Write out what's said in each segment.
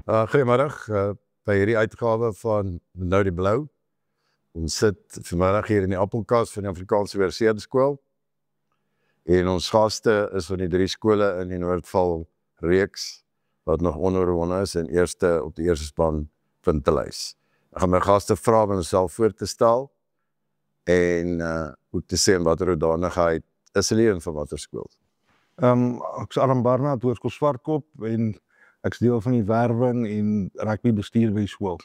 Goeiemiddag, by hierdie uitgawe van Nou die Blou. Ons sit vanmiddag hier in die Appelkas van die Afrikaanse Universiteit Skool. En ons gaste is van die 3 skole in die Noordval reeks, wat nog onoorwonne is en op die eerste span Puntelys. Ek gaan my gaste vra om homself voor te stel en ook te sê in watter hoedanigheid is hulle hier en van watter skool. Ek is Aram Barnard, Hoërskool Swartkop en ek is deel van die werwing en rugby bestuur by die skool.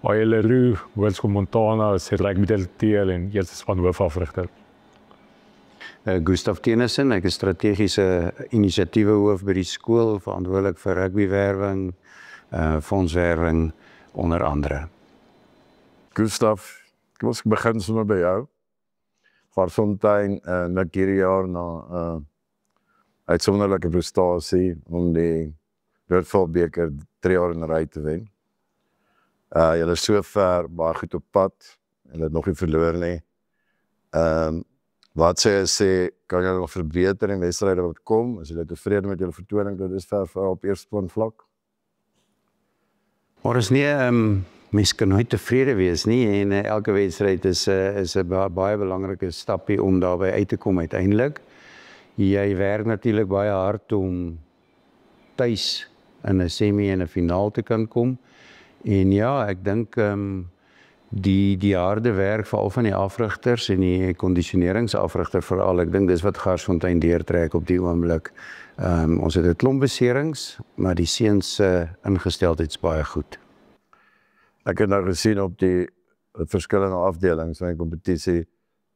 Baie Leroux, Hoërskool Montana, is rugby direkteur en eerste span hoofafrigter. Gustav Tennyson, ek is strategiese inisiatiewe hoof by die skool, verantwoordelik vir rugbywerwing, fondswerwing onder andere. Gustav, kom ons begin sommer by jou. Varsfontein, net hierdie jaar na uitsonderlike prestasie om die Noordval beker 3 jaar in 'n ry te wen. Julle is so ver, baie goed op pad, en het nog nie verloor nie. Wat sê, kan julle nog verbeter in wedstryde wat kom? Is julle tevrede met julle vertoning tot dusver vir op eerste span vlak? Maar is nie, mens kan nooit tevrede wees nie, en elke wedstryd is 'n baie belangrike stapie om daarby uit te kom uiteindelik. Jy werk natuurlik baie hard om tuis in 'n semi en 'n finaal te kan kom. En ja, ek dink die harde werk veral van die afrigters en die kondisioneringsafrigter veral, ek dink dis wat Garsfontein deurtrek op die oomblik. Ons het 'n klomp beserings, maar die seuns se ingesteldheid is baie goed. Ek het nou gesien op die verskillende afdelings van die kompetisie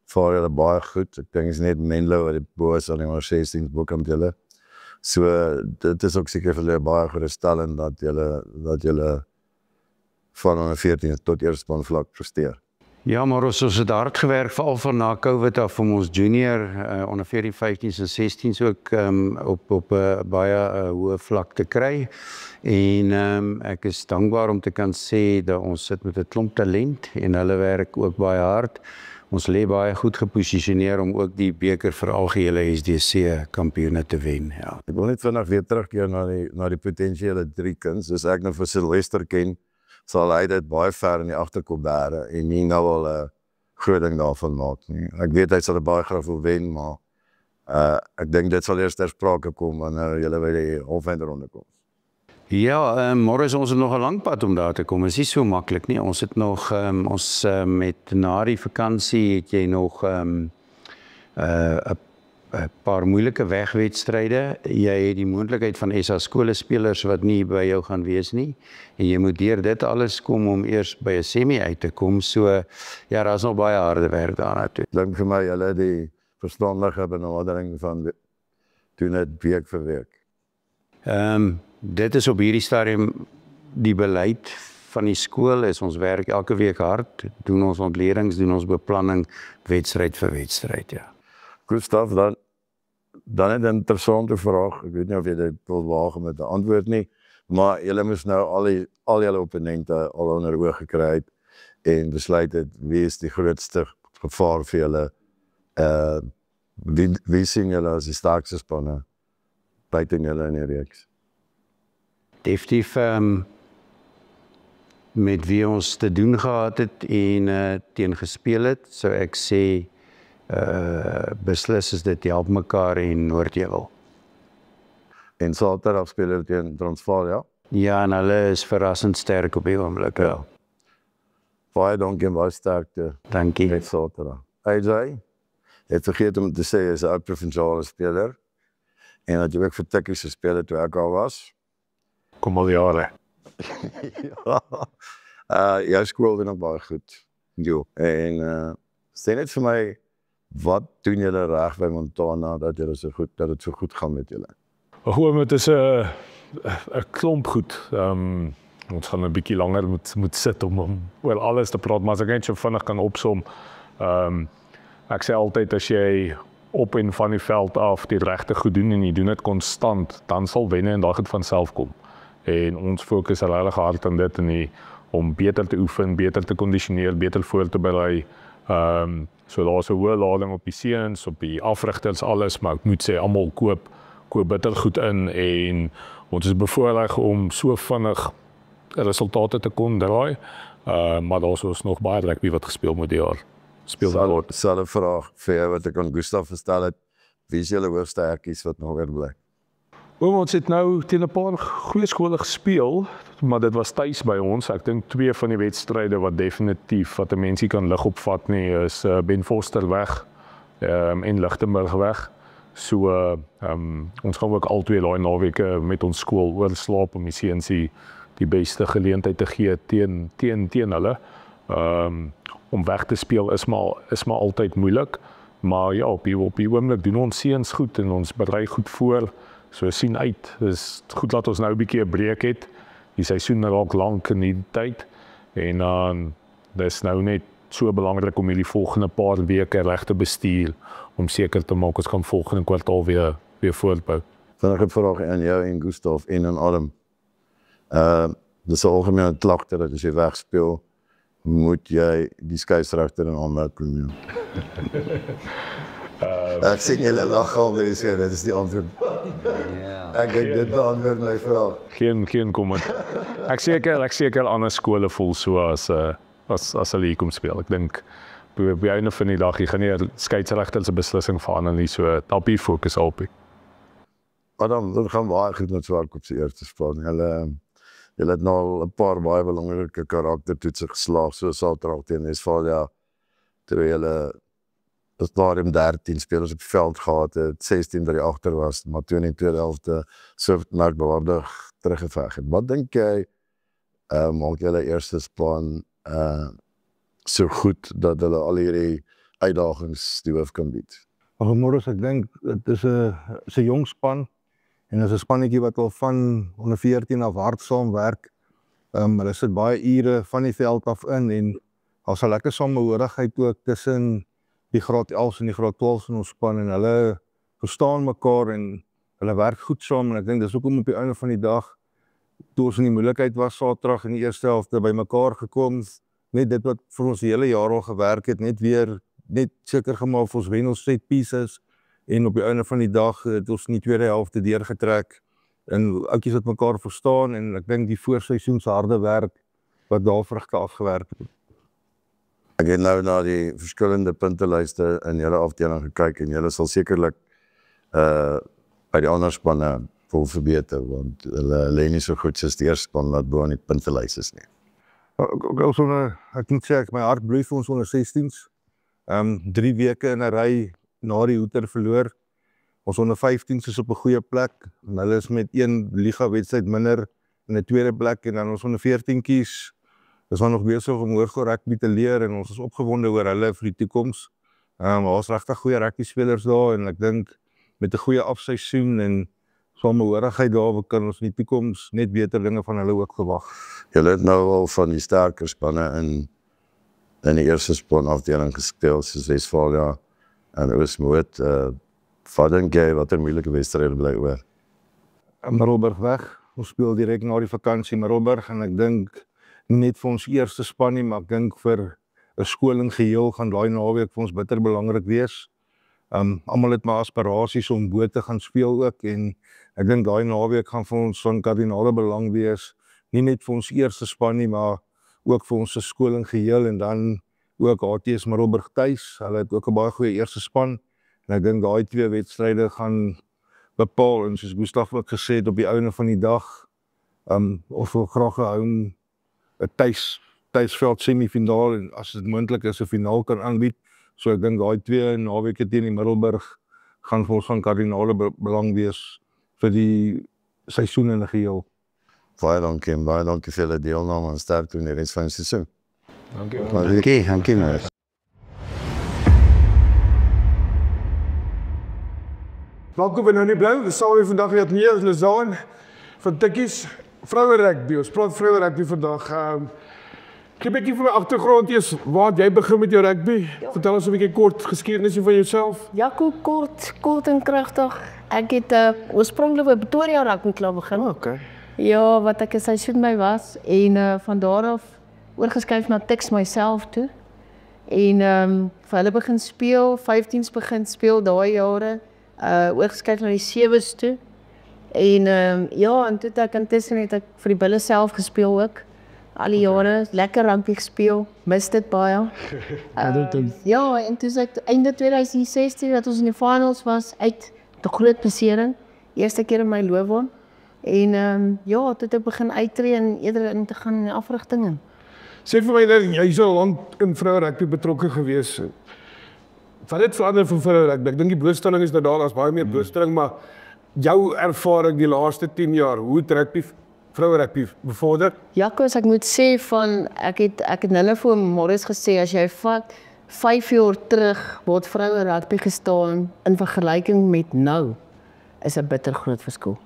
vaar julle baie goed. Ek dink is net Menlo wat die bo is aan die onder 16 boekam julle. So dit is ook seker vir julle baie geruststellend dat julle van onder 14 tot eerste span vlak presteer. Ja, maar ons het hard gewerk veral van na COVID af om ons junior onder 14, 15 en 16 ook op 'n baie hoë vlak te kry. En ek is dankbaar om te kan sê dat ons sit met 'n klomp talent en hulle werk ook baie hard. Ons lê baie goed geposisioneer om ook die beker vir algehele SDC kampioene te wen. Ja. Ek wil net vinnig weer terugkeer na die potensiële 3 kinders. Soos ek nou vir Sylvester ken, sal hy dit baie ver in die agterkop bære en nie nou al 'n groot ding daarvan maak nie. Ek weet hy sal dit baie graag wil wen, maar ek dink dit sal eers ter sprake kom wanneer julle by die halfeindronde kom. Ja, môre is ons nog 'n lang pad om daar te kom. Dit is nie so maklik nie. Ons het nog met na die vakansie het jy nog 'n paar moeilike wegwedstryde. Jy het die moontlikheid van SA skole spelers wat nie by jou gaan wees nie. En jy moet deur dit alles kom om eers by 'n semi uit te kom. So ja, daar's nog baie harde werk daarna toe. Dink vir my julle die verstandige benadering van doen dit week vir week. Dit is op hierdie stadium die beleid van die skool, is ons werk elke week hard, doen ons ontledings, doen ons beplanning, wedstryd vir wedstryd, ja. Gustav, dan het 'n interessante vraag, ek weet nie of jy dit wil waag met 'n antwoord nie, maar julle moes nou al julle opponente al onder oog gekry het en besluit het, wie is die grootste gevaar vir julle, wie sien julle as die sterkste spanne buite julle in die reeks? Definitief met wie ons te doen gehad het en teen gespeel het, so ek sê beslis is dit help mekaar en Noordheuwel. En Saterdag speel hulle teen Transvaal, ja? Ja, en hulle is verrassend sterk op die oomblik. Ja. Baie dankie en baie sterkte. Dankie. Met Saterdag. AJ, het vergeet om te sê, jy is 'n oud-provinsiale speler en dat jy ook vir Tikkies gespeel het toe ek al was. Kom al jare. Ja. Jou skool doen nog baie goed. Jo. En sê net vir my, wat doen julle reg by Montana dat dit so goed gaan met julle? Het is 'n klomp goed. Ons gaan 'n bietjie langer moet sit om oor alles te praat, maar as ek net so vinnig kan opsom. Ek sê altyd as jy op en van die veld af die regte goed doen en jy doen dit konstant, dan sal wenne en daai goed van self kom. En ons fokus regtig hard aan dit en om beter te oefen, beter te kondisioneer, beter voor te berei. So daar's 'n hoë lading op die seuns, op die afrigters alles, maar ek moet sê almal koop koop bitter goed in en ons is bevoorreg om so vinnig resultate te kon draai. Maar daar is nog baie rugby wat gespeel moet die jaar. Selfe vraag vir jou wat ek aan Gustaf gestel het. Wie is julle hoofsterkies wat nog oorbly? Ons het nou teen 'n paar goeie skole gespeel, maar dit was tuis by ons. Ek dink 2 van die wedstryde wat definitief wat 'n mensie kan lig opvat nie is Ben Foster weg en Lichtenburg weg. So ons gaan ook al 2 daai naweke met ons skool oorslaap om die seuns die beste geleentheid te gee teen hulle. Om weg te speel is maar altyd moeilik, maar ja, op die oomblik doen ons seuns goed en ons berei goed voor. So sien uit. Dis goed dat ons nou 'n bietjie 'n breek het. Die seisoen raak lank in die tyd en dis nou net so belangrik om hierdie volgende paar weke reg te bestuur om seker te maak ons kan volgende kwartaal weer voortbou. Vandag 'n vraag aan jou en Gustaf en aan Adam. Dis 'n algemene klagte dat as jy wegspeel, moet jy die skeieregter in aanmerking neem. Ek sien julle lag al, dit is die antwoord. Ek het dit beantwoord my vraag. Geen komment. Ek seker ander skole voel so as hulle hier kom speel. Ek dink op die einde van die dag, jy gaan nie 'n skeieregter se beslissing verander nie, so tapie fokus op. Adam, dan gaan baie goed met Swartkop se eerste span. Julle het nou 'n paar baie belangrike karaktertoetse geslaag, so Saterdag teen Westfalia, terwyl julle is daar 13 spelers op die veld gehad het, 16 wat die agter was, maar toe in die tweede helfte so merkwaardig teruggeveg het. Wat dink jy, maak julle eerste span so goed dat hulle al hierdie uitdagings die hoof kan bied? Morris, ek dink dit is 'n jong span en is 'n spannetjie wat al van onder 14 af hard saamwerk. Hulle sit baie ure van die veld af in en daar's 'n lekker samehorigheid ook tussen die graad 11 en die graad 12 in ons span en hulle verstaan mekaar en hulle werk goed saam en ek dink dis hoekom op die einde van die dag toe ons in die moeilikheid was Saterdag in die eerste helfte by mekaar gekom, net dit wat vir ons die hele jaar al gewerk het, net seker gemaak vir ons wen ons set pieces en op die einde van die dag het ons in die tweede helfte deurgetrek en oudjies wat mekaar verstaan en ek dink die voorseisoen se harde werk wat daar vrugte afgewerk het. Ek het nou na die verskillende puntelyste in julle afdeling gekyk en julle sal sekerlik by die ander spanne wil verbeter, want hulle lê nie so goed soos die eerste span wat bo aan die puntelys is nie. Ek moet sê, my hart bloei vir ons onder 16s. 3 weke in 'n ry na die Hoeter verloor. Ons onder 15s is op 'n goeie plek en hulle is met 1 liga wedstryd minder in 'n tweede plek en dan ons onder 14tjies is nog besig om hoërskool rugby te leer en ons is opgewonde oor hulle vir die toekoms. Ons regtig goeie rugby spelers daar en ek dink met 'n goeie afseisoen en samehorigheid daar kan ons in die toekoms net beter dinge van hulle ook verwag. Julle het nou al van die sterker spanne in die eerste span afdeling gespeel, soos Westfalia en Oosmoed. Wat dink jy, watter moeilike wedstryde bly oor? Middelburg weg. Ons speel direk na die vakansie Middelburg en ek dink net vir ons eerste span nie, maar ek dink vir 'n skoling geheel gaan daai naweek vir ons bitter belangrik wees. Almal het maar aspirasies om bo te gaan speel ook en ek dink daai naweek gaan vir ons van kardinale belang wees, nie net vir ons eerste span nie, maar ook vir ons skoling geheel en dan ook HTS Middelburg tuis. Hulle het ook 'n baie goeie eerste span en ek dink daai 2 wedstryde gaan bepaal en soos Gustaf ook gesê het op die einde van die dag of wil graag gehou 'n tuisveld semifinaal en as dit moontlik is 'n finaal kan aanbied. So ek dink daai 2 naweke teen die Middelburg gaan vir ons van kardinale belang wees vir die seisoen in die geheel. Baie dankie vir julle deelname en sterkte in die res van die seisoen. Dankie. Welkom by Nou Nie Blou. Ons saam hier vandag met Niels Lazaan van Tikkies vroue rugby. Ons praat vroue rugby vandag. Ek 'n bietjie van my agtergrond eers, waar jy begin met jou rugby? Ja. Vertel ons 'n bietjie kort geskiedenis van jouself. Ja, kort en kragtig. Ek het oorspronklik by Pretoria Rugby Club begin. Okay. Ja, wat ek 'n seisoen by was en van daar af oorgeskuif na Tikkies myself toe. En vir hulle begin speel, 15s begin speel daai jare. Oorgeskuif na die 7s toe. En ja, en toe het ek intussen het ek vir die Bulle self gespeel ook. Al die jare, lekker rugby gespeel, mis dit baie. Ja, en toe is ek einde 2016 dat ons in die finals was, uit die groot besering. Eerste keer in my loopbaan. En ja, toe het ek begin uittreë en eerder in te gaan in die afrigtinge. Sê vir my net, jy is al lank in vroue rugby betrokke gewees. Wat het verander vir vroue rugby? Ek dink die blootstelling is daar as baie meer blootstelling, maar jou ervaring die laaste 10 jaar, hoe het rugby vroue rugby bevorder? Jacques, ek moet sê van ek het nou vir Morris gesê as jy vat 5 jaar terug word vroue rugby gestaan in vergelyking met nou is 'n bitter groot verskil.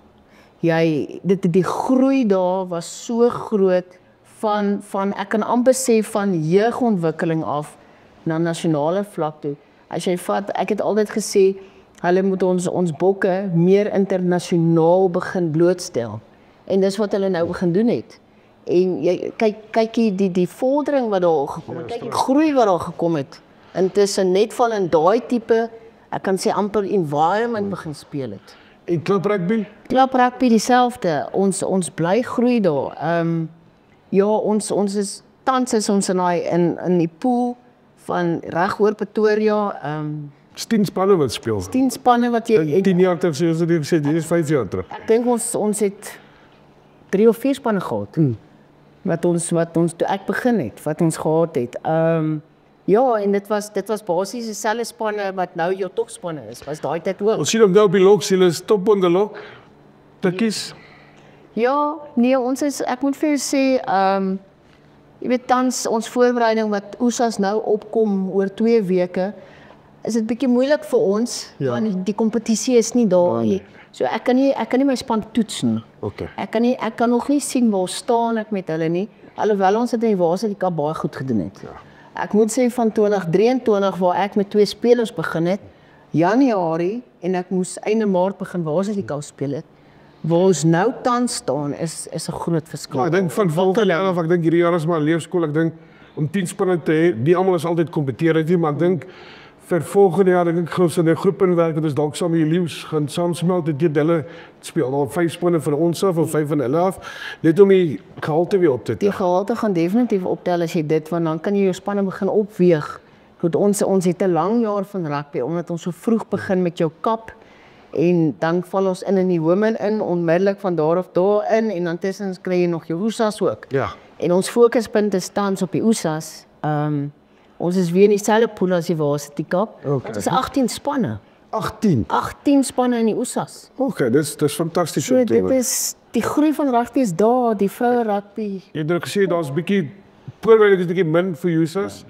Die groei daar was so groot van ek kan amper sê van jeugontwikkeling af na nasionale vlak toe. As jy vat, ek het altyd gesê hulle moet ons bokke meer internasionaal begin blootstel. En dis wat hulle nou begin doen het. En jy kyk die vordering wat daar gekom het, kyk die groei wat daar gekom het. Intussen net van in daai tipe, ek kan sê amper environment begin speel het. En klub rugby? Klub rugby dieselfde. Ons bly groei daar. Ja, ons is tans is ons in die pool van reg oor Pretoria. 10 spanne wat speel. 10 spanne wat jy 10 jaar terug soos jy gesê, dit is 5 jaar terug. Ek dink ons het 3 of 4 spanne gehad. Wat ons toe ek begin het, wat ons gehad het. Ja, en dit was basies dieselfde spanne wat nou jou topspanne is. Was daai tyd ook. Ons sien hom nou op die lok, hulle is top on the lok. Tikkies. Ja, nee, ek moet vir jou sê, jy weet tans ons voorbereiding wat USA's nou opkom oor 2 weke, is dit bietjie moeilik vir ons, want die kompetisie is nie daar nie. So ek kan nie my span toets nie. Okay. Ek kan nog nie sien waar staan ek met hulle nie, alhoewel ons dit in die Waterlika baie goed gedoen het. Ja. Ek moet sê van 2023 waar ek met 2 spelers begin het, Januarie en ek moes einde Maart begin Waterlika speel het. Waar ons nou tans staan is 'n groot verskil. Ja, ek dink van volgende jaar af, ek dink hierdie jaar is maar 'n leerskool. Ek dink om 10 spanne te hê, nie almal is altyd kompeterend nie, maar ek dink vir volgende jaar dink ek gous in 'n groep inwerk, dit is dalk saam met die Leeu's gaan saamsmelt dit hulle speel al 5 spanne van ons af of 5 van hulle af, net om die gehalte weer op te tel. Die gehalte gaan definitief optel as jy dit, want dan kan jy jou spanne begin opweeg. Goed, ons het 'n lang jaar van rugby omdat ons so vroeg begin met jou kap en dan val ons in die women in onmiddellik van daar af daarin en dan tussen kry jy nog jou USA's ook. Ja. En ons fokuspunt is tans op die USA's. Ons is weer in dieselfde pool as die Varsity Cup. Okay. Dit is 18 spanne. 18. 18 spanne in die USA's. Okay, dis fantasties So dit is die groei van rugby is daar, die vroue rugby. Jy het ook gesê daar's bietjie voorbereiding is bietjie min vir users.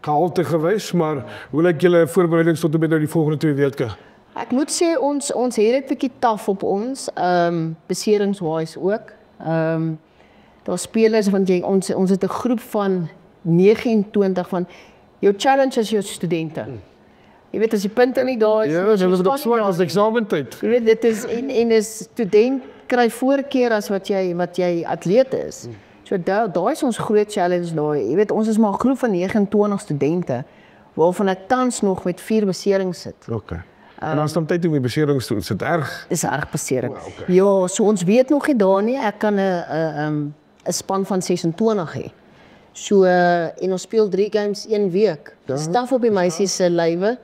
Gehalte gewys, maar hoe lyk julle voorbereiding tot en met nou die volgende 2 weke? Ek moet sê ons het dit bietjie taaf op ons, beseringswise ook. Daar spelers want ons het 'n groep van 29 van jou challenge is jou studente. Jy weet as die punte nie daar is, ja, dit is nog swak as eksamentyd. Jy weet dit is en 'n student kry voorkeur as wat jy atleet is. So daai is ons groot challenge daai. Jy weet ons is maar 'n groep van 29 studente waarvan ek tans nog met 4 beserings sit. Okay. En dan staan tyd om die beserings te doen. Dit erg. Dis erg besering. Ja, so ons weet nog nie daar nie. Ek kan 'n span van 26 hê. So en ons speel 3 games 1 week. Ja. Staf op die meisies se lywe.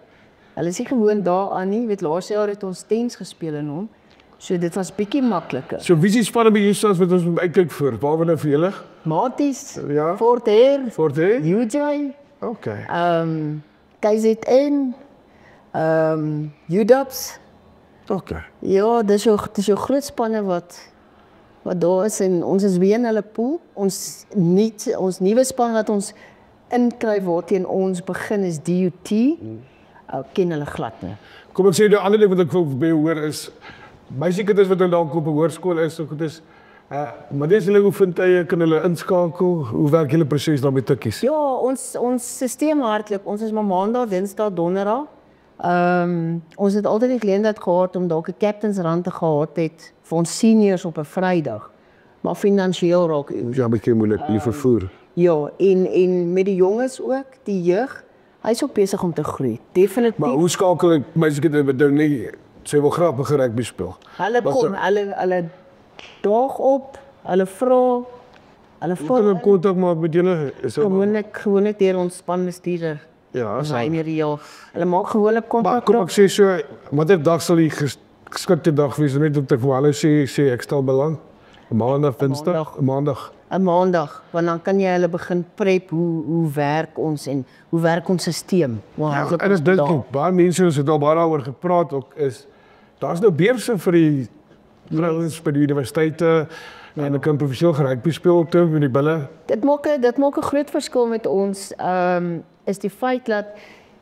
Hulle is nie gewoon daaraan nie. Weet laas jaar het ons tens gespeel in hom. So dit was bietjie makliker. So wie is spanne by julle wat ons moet uitkyk vir? Waar wanneer vir julle? Maties. Ja. Fort Hare. Fort Hare. UJ. Okay. KZN. UDOPS. Okay. Ja, dis jou groot spanne wat daar is en ons is weer in hulle pool. Ons nuwe span wat ons inkry waar teen ons begin is DUT. Ken hulle glad nie. Kom ek sê die ander ding wat ek wil by hoor is meisiekinders wat nou dalk op 'n hoërskool is, so goed is maar dis hulle oefentye kan hulle inskakel. Hoe werk julle presies daarmee tikkies? Ja, ons stelsel hardloop. Ons is maar Maandag, Dinsdag, Donderdag. Ons het altyd die geleentheid gehad om dalk 'n captain's run te gehad het vir ons seniors op 'n Vrydag. Maar finansiëel raak Ja, bietjie moeilik, die vervoer. Ja, en met die jonges ook, die jeug, hy's ook besig om te groei. Definitief. Maar hoe skakel ek meisiekinders wat nou nie sy wil graag begin rugby speel. Hulle kom, hulle daag op, hulle vra, hulle Hoe kan hulle kontak maak met julle? Is dit gewoonlik deur ons spanbestuurder. ja, Sy Miriel. Hulle maak gewoonlik maar kontak. kom ek sê so, watter dag sal die geskikte dag wees? Net om te vir hulle sê ek stel belang. 'n Maandag, Dinsdag, 'n Maandag. 'n Maandag, want dan kan jy hulle begin prep hoe werk ons en hoe werk ons stelsel. Ja, en dit dink ek, baie mense het al baie daaroor gepraat ook is daar's nou beurse vir die vrouens by die universiteite en hulle kan professioneel rugby speel op toe met die bulle. Dit maak 'n groot verskil met ons is die feit dat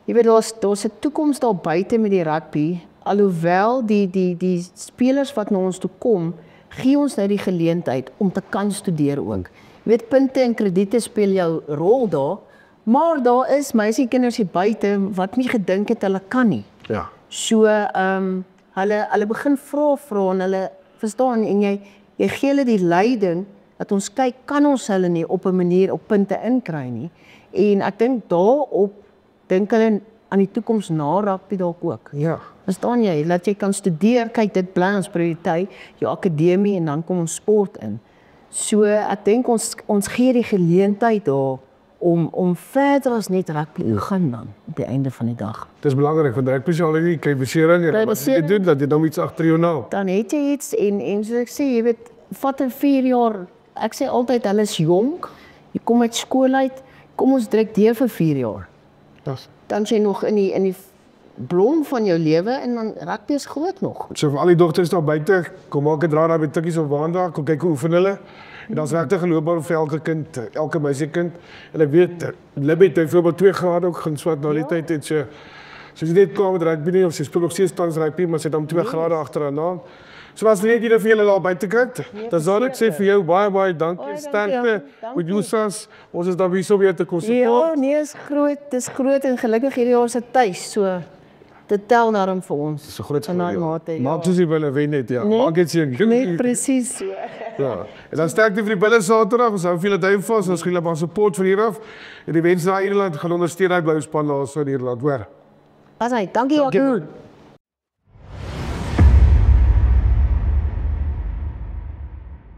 jy weet daar's 'n toekoms daar buite met die rugby, alhoewel die spelers wat na ons toe kom, gee ons nou die geleentheid om te kan studeer ook. Jy weet punte en krediete speel jou rol daar, maar daar is meisiekinders hier buite wat nie gedink het hulle kan nie. Ja. So hulle begin vra en hulle verstaan en jy gee hulle die leiding dat ons kyk kan ons hulle nie op 'n manier op punte inkry nie. En ek dink daarop dink hulle aan die toekoms na rugby dalk ook. Ja. Verstaan jy? Dat jy kan studeer, kyk dit bly ons prioriteit, jou akademie en dan kom ons sport in. So ek dink ons gee die geleentheid daar om verder as net rugby te gaan dan op die einde van die dag. Dit is belangrik want rugby is al nie kry besering en wat jy doen dat jy dan iets agter jou nou. Dan het jy iets en soos ek sê, jy weet, vat 'n 4 jaar. Ek sê altyd hulle is jonk. Jy kom uit skool uit, kom ons druk deur vir 4 jaar. Dan jy nog in die blom van jou lewe en dan rugby is groot nog. So vir al die dogters daar buite, kom maak 'n draai daar by Tikkies op Waandag, kom kyk hoe oefen hulle. En dan's regtig geloofbaar vir elke kind, elke meisiekind. En ek weet Libby het byvoorbeeld 2 grade ook gaan swat na die tyd het so jy net kom met rugby nie of sy speel nog steeds tans rugby, maar sy het dan 2 grade agteraan naam. So as net julle vir julle daar buite kyk, dan sal ek sê vir jou baie dankie, sterkte met Jusas. Ons is daar hierso weer te kom support. Ja, nee, dis groot en gelukkig hierdie jaar se tuis, so dit tel daarom vir ons. Dis 'n groot mate. Maak soos jy wil wen net, ja. Maak dit seën. Nee, presies so. Ja. En dan sterkte vir die bulle Saterdag. Ons hou vir julle duim vas. Ons gee julle maar support van hier af. En die mense daar in Ierland gaan ondersteun daai blou span daar so in Ierland, hoor. Pas hy, dankie Jaco.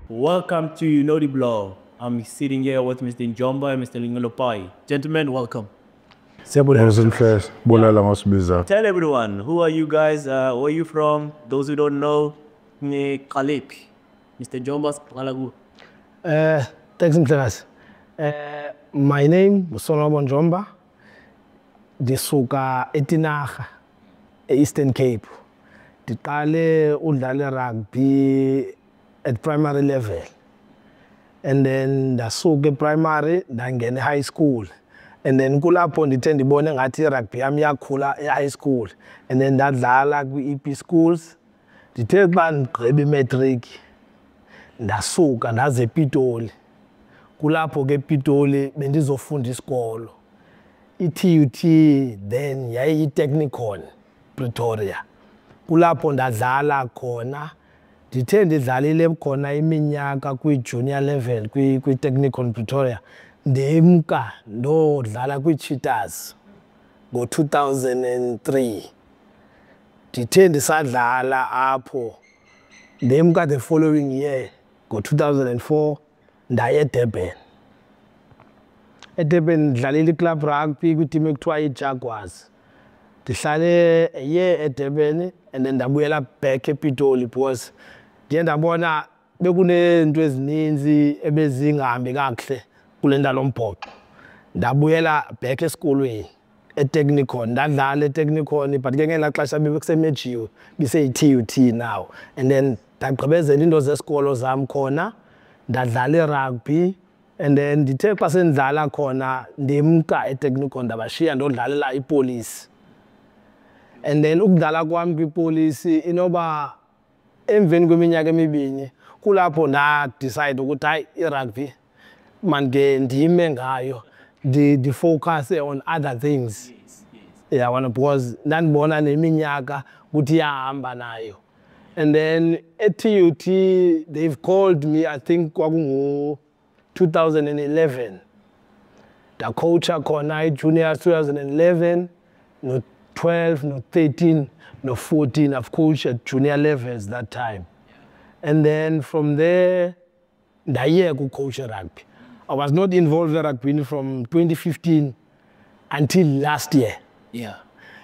Welcome to You Know The Blow. I'm sitting here with Mr. Njomba and Mr. Lingolopai. Gentlemen, welcome. Tell everyone, who are you guys? Where are you from? Those who don't know, Kalep. Mr. Njomba, Kalagu. Thanks, Mr. My name is Solomon Njomba. Ndisuka eTinarha, Eastern Cape. Ndiqale udlala rugby at primary level. And then ndasuka primary ndangena high school. And then kulapho ndithe ndibone ngathi rugby yami yakhula high school. And then ndadlala kwi-EP schools. Ndithe xa ndigqiba imatric ndasuka ndaze ePitoli. Kulapho ke ePitoli bendizofunda isikolo. I-TUT then yayi-Technikon Pretoria. Kulapho ndadlala khona. Ndithe ndidlalile khona iminyaka kwi-junior level kwi-Technikon Pretoria. Ndemka ndodlala kwi-Cheetahs ngo-2003. Ndithe ndisadlala apho. Ndemka the following year ngo-2004 ndaya eDurban. eDurban ndidlalile i-club rugby kwi-team ekuthiwa yi-Jaguars. Ndihlale a year eDurban and then ndabuyela back ePitoli because ndiye ndabona bekuneento ezininzi ebezingahambi kakuhle kule ndalo mbhoxo. Ndabuyela back esikolweni eTechnikon. Ndadlala eTechnikon but ke ngelaa xesha bekusemejiwe bise-TUT now. And then ndagqibezela into zesikolo zam khona. Ndadlala i-rugby and then ndithe xa sendidlala khona ndimka eTechnikon ndabashiya ndodlalela ipolisi. And then ukudlala kwami kwipolisi inoba emveni kweminyaka emibini kulapho ndadicide ukuthi hayi i-rugby mandike ndime ngayo ndifocuse on other things. Yeah, because ndandibona neminyaka ukuthi iyahamba nayo. And then at TUT they've called me, I think kwakungu 2011. Ndacoacha khona i-juniors 2011 no 12, no 13, no 14. I've coached at junior levels that time. And then from there, the year I coach rugby. I was not involved in rugby from 2015 until last year. Yeah.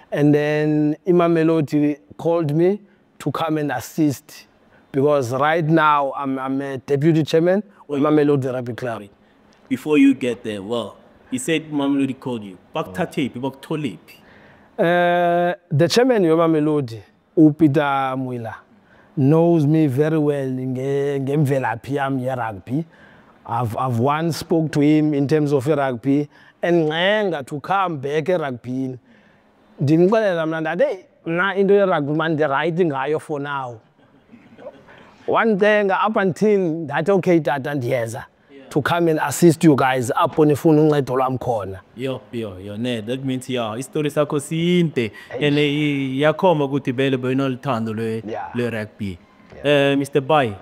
And then Imamelodi called me to come and assist because right now I'm a deputy chairman of Imamelodi Rugby Club. Before you get there, well, you said Mamelodi called you. Baktate, Baktolip. The chairman of Imamelodi, Peter Muila, knows me very well in rugby. I've once spoke to him in terms of rugby and to come back to rugby. Didn't into rugby man the writing higher for now. One thing up until that okay that and yes to come and assist you guys up on the phone corner. Yo, that means history sakho sinte ene yakhoma ukuthi vele benolthando le rugby. Mr. Bai,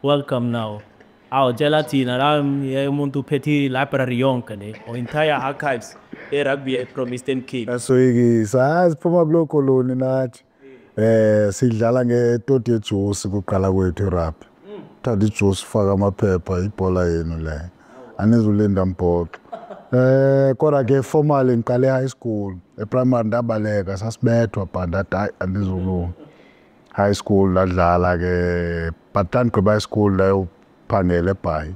welcome now. Our gelatina umuntu uphethe library yonke ne or entire archives rugby from Eastern Cape. Sayazi phuma kulo koloni nathi sidlala ngetoti yejuice kuqala kwethu rugby. Thatha ijuice faka amaphepha ibhola yenu le. Anizulinda mbhoxo. Kodwa ke formal ngiqale high school, primary ndabaleka sasibethwa but that andizulunga. High school ladlala ke patani gqiba high school la phangele eBhayi.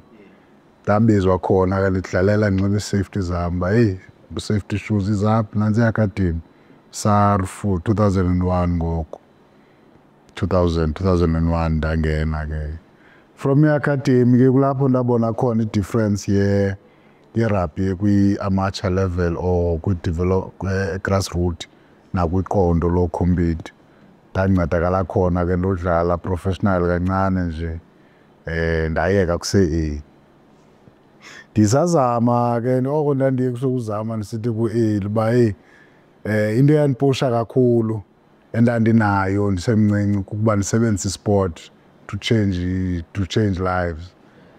Ndabizwa khona ke lidlalela ngibe safety zihamba safety shoes izaphi nansi academy SARFU 2001 ngoku 2001 ndangena ke from academy ke kulapho ndabona khona i-difference ye rugby kwi amateur level or kwi develop grassroots nakwiqondo lo compete ndancedakala khona ke ndodlala professional kancane nje ndayeka kuse ndisazama ke noko ndandiye kusukuzama ndisithi kuba into yandiphusha kakhulu endandinayo ndisemncinci ukuba ndisebenzise isport to change lives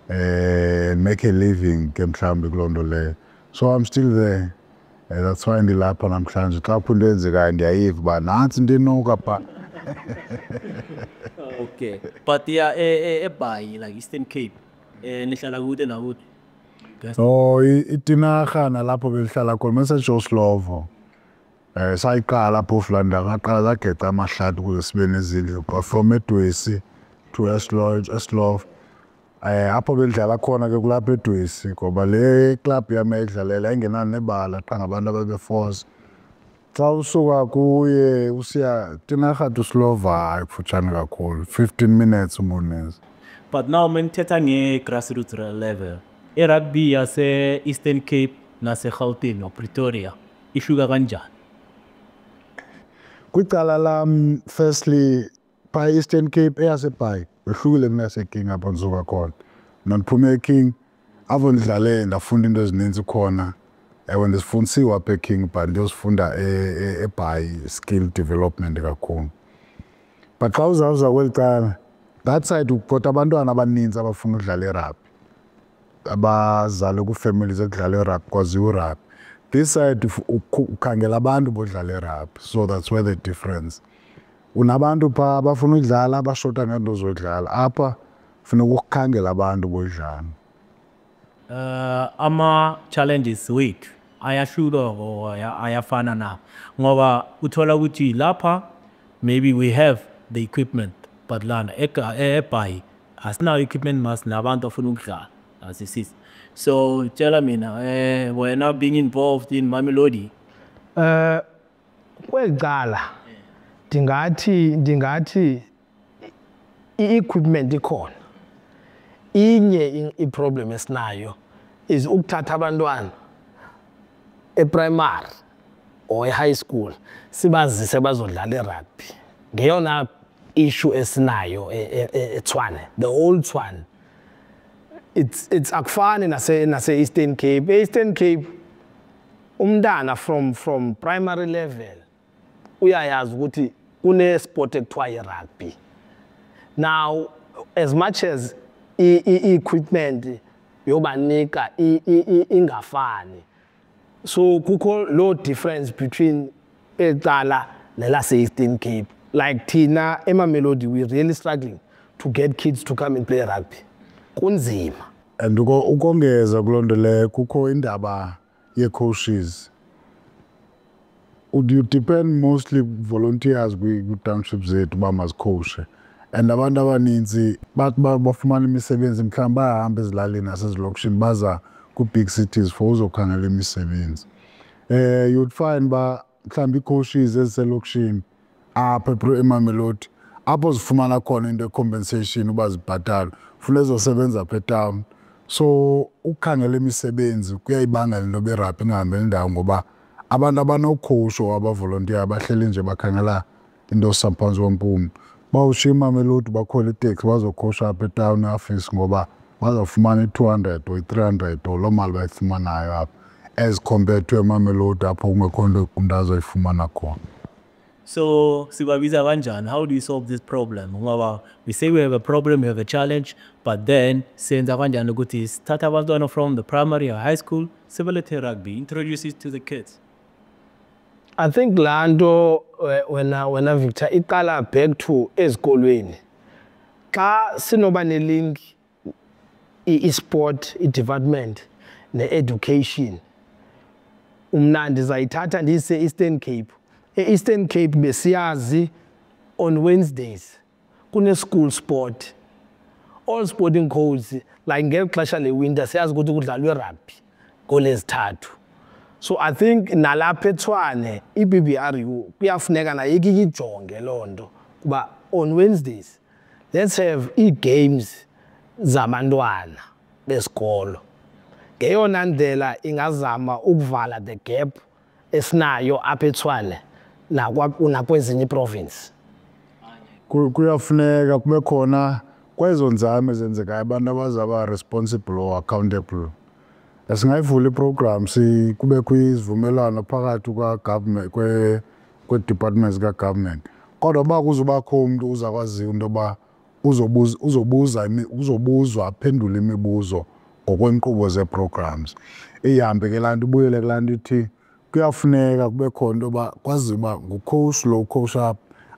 and make a living ke mhlawumbi kuloo nto leyo. So I'm still there. That's why ndilapha namhlanje xa kupho into enzekayo ndiyayiva uba nantsi into enuka phaa. Okay, but yeah, eBhayi like Eastern Cape, nihlala kude nakude. No, iTinarha nalapho belihlala khona mase Joslovo. Sayiqala phofu landa ngaqala zageca amahlathi ukuze sibe nezindlu from eDwesi to Eslov. Apho belidlala khona ke kulapha eDwesi ngoba le club yami edlalela engenani nebala xa ngabantu abebeforce. Xa usuka kuye usiya Tinarha to Slova kufutshane kakhulu 15 minutes umoneza. But now menthetha nge-grassroots level. Rugby yase Eastern Cape nase Gauteng or Pretoria ihluka kanjani? Kwicala lam firstly phaa Eastern Cape eyaseBhayi behlukile kunaseKing apho ndisuka khona. Ndiphume eKing apho ndidlale ndafunda into ezininzi khona. When ndisifundisiwe apha eKing but ndiyosifunda eBhayi skill development kakhulu. But xa uzawuza kweli cala that side ukugota abantwana abaninzi abafuna ukudlala irugby. Abazalwe kwiifamilies ekudlala irugby kwaziwa irugby. This side ukhangela abantu bodlala irugby. So that's where the difference. Unabantu phaa abafuna ukudlala abashota ngento zodlala. Apha funeka ukukhangela abantu bodlala. Ama-challenges wethu ayahluka or ayafana na ngoba uthola ukuthi lapha maybe we have the equipment but lana eBhayi asinawo equipment mas nabantu afuna ukudlala as it is. So tell mina wena being involved in Mamelodi kwecala ndingathi i-equipment ikhona. Inye i-problem esinayo is ukuthatha abantwana e-primary or e-high school sibazise bazodlala irugby. Ngeyona issue esinayo eTshwane, the old Tshwane. It's akufani nase Eastern Cape. Eastern Cape umntana from primary level uyayazi ukuthi une sport ekuthiwa yi-rugby. Now as much as i-equipment yobanika ingafani, so kukho low difference between eqala nelase-Eastern Cape. Like Tina, Mamelodi, we're really struggling to get kids to come and play rugby. Kunzima. And ukongeza kulonto le kukho indaba ye-coaches. You depend mostly volunteers kwi-townships zethu bamazicoache. And abantu abaninzi bafumana imisebenzi mhlawumbi bahambe ezilalini nasezilokishini baza ku-big cities for uzokhangela imisebenzi. You'd find mhlawumbi ii-coaches eziselokishini apha eMamelodi apho zifumana khona into compensation uba zibhatala funeka ezosebenza apha etown. So ukukhangela imisebenzi kuyayibangela into berabhi ingahambeli ndawo ngoba abantu abanocoach or abavolontiya bahleli nje bakhangela into samphansi wompumlo. Bawushiya iMamelodi bakhwela iteksi bazocoacha apha etown office ngoba bazawufumana i-200 or i-300 or loo mali bayifumanayo apha as compared to eMamelodi apho kungekho nto umntu azoyifumana khona. So, Sibabiza Vanjan, how do you solve this problem? We say we have a problem, we have a challenge, but then, since Vanjan Luguti start abandon from the primary or high school, civility rugby, introduce it to the kids. I think Lando, when Victor, iqala back to ezikolweni. Xa sinoba ne-link i-sport, i-development, ne-education. Mna ndizayithatha ndiyise Eastern Cape. E-Eastern Cape besiyazi on Wednesdays kune-school sport. All sporting codes, like ngeli xesha le-winter siyazi ukuthi kudlalwe rugby ngoLwezithathu. So I think nalapha eTshwane i-BBRU kuyafuneka nayo iyijonge loo nto kuba on Wednesdays let's have ii-games zabantwana besikolo. Ngeyona ndlela ingazama ukuvala the gap esinayo apha eTshwane nakwezinye iiprovince. Kuyafuneka kube khona kwezo nzame ezenzekayo abantu abazaba responsible or accountable. Singayivula iprogram kubekho izivumelwano phakathi kwa-government kwee-departments zika-government. Kodwa uba kuzobakho umntu uzakwaziyo into yoba uzobuzwa aphendule imibuzo ngokweenkqubo zee-programs. Ihambe ke laa nto ibuyele kulaa nto ithi kuyafuneka kube khona into yoba kwaziwe uba ngucoach lo coach up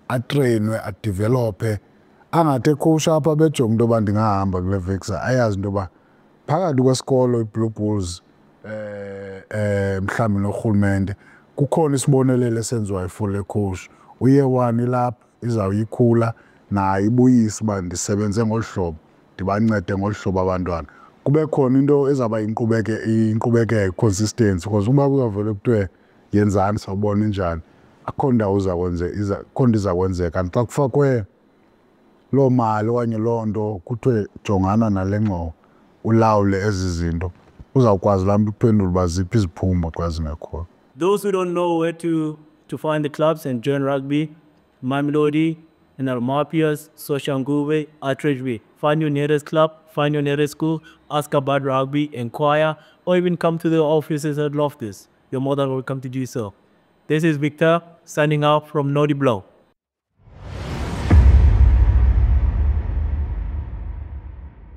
atreyinwe adevelophe angathi ecoach up abejonge into yoba ndingahamba kule Vixa ayazi into yoba phakathi kwesikolo iBlue Bulls mhlawumbi norhulumente kukhona isibonelelo esenziwayo for le coach. Uye one ilapha izawuyikhula nayo ibuyise uba ndisebenze ngolu hlobo ndibancede ngolu hlobo abantwana. Kube khona into ezawuba inkqubekeko consistency because uba kuzavele kuthiwe yenzani sawubona injani akho ndawo akho nto izakwenzeka. And xa kufakwe loo mali okanye loo nto kuthiwe jongana nale ngxowa ulawule ezi zinto uzawukwazi laa mntu uphendula uba ziphi iziphumo xa zingekhoyo. Those who don't know where to find the clubs and join rugby, Mamelodi, and Almapias, Soshanguve, Atteridgeway. Find your nearest club, find your nearest school, ask about rugby, inquire, or even come to the offices at Loftus. You're more than welcome to do so. This is Victor, signing out from Naughty Blow.